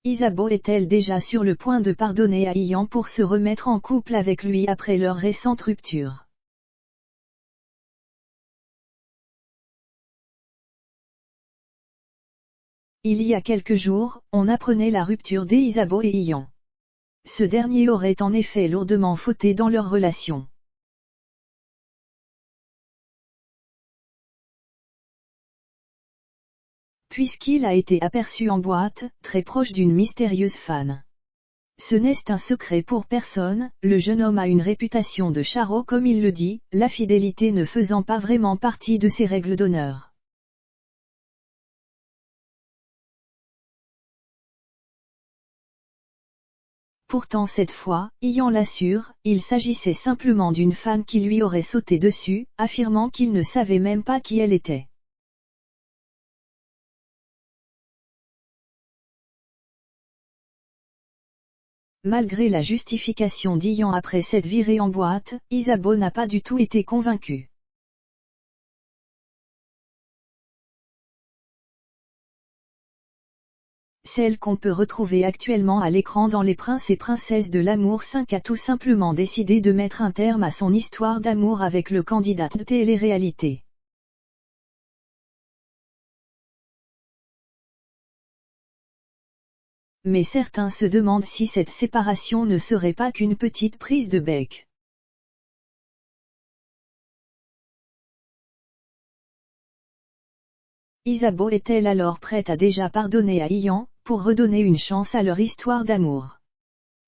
Isabeau est-elle déjà sur le point de pardonner à Ian pour se remettre en couple avec lui après leur récente rupture? Il y a quelques jours, on apprenait la rupture d'Isabeau et Ian. Ce dernier aurait en effet lourdement fauté dans leur relation. Puisqu'il a été aperçu en boîte, très proche d'une mystérieuse fan. Ce n'est un secret pour personne, le jeune homme a une réputation de charreau comme il le dit, la fidélité ne faisant pas vraiment partie de ses règles d'honneur. Pourtant cette fois, Ian l'assure, il s'agissait simplement d'une fan qui lui aurait sauté dessus, affirmant qu'il ne savait même pas qui elle était. Malgré la justification d'Ian après cette virée en boîte, Isabeau n'a pas du tout été convaincue. Celle qu'on peut retrouver actuellement à l'écran dans Les Princes et Princesses de l'Amour 5 a tout simplement décidé de mettre un terme à son histoire d'amour avec le candidat de télé-réalité. Mais certains se demandent si cette séparation ne serait pas qu'une petite prise de bec. Isabeau est-elle alors prête à déjà pardonner à Ian, pour redonner une chance à leur histoire d'amour?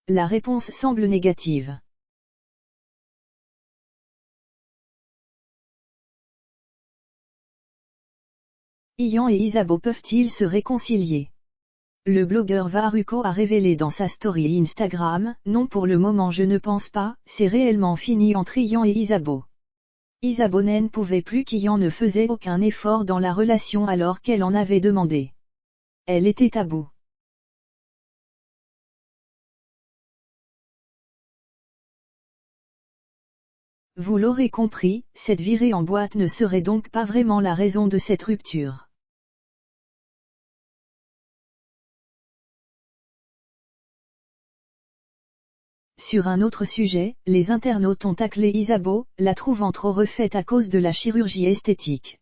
La réponse semble négative. Ian et Isabeau peuvent-ils se réconcilier? Le blogueur Varuko a révélé dans sa story Instagram, « Non, pour le moment je ne pense pas, c'est réellement fini entre Ian et Isabeau. Isabeau ne pouvait plus qu'Ian ne faisait aucun effort dans la relation alors qu'elle en avait demandé. Elle était à bout. » Vous l'aurez compris, cette virée en boîte ne serait donc pas vraiment la raison de cette rupture. Sur un autre sujet, les internautes ont taclé Isabeau, la trouvant trop refaite à cause de la chirurgie esthétique.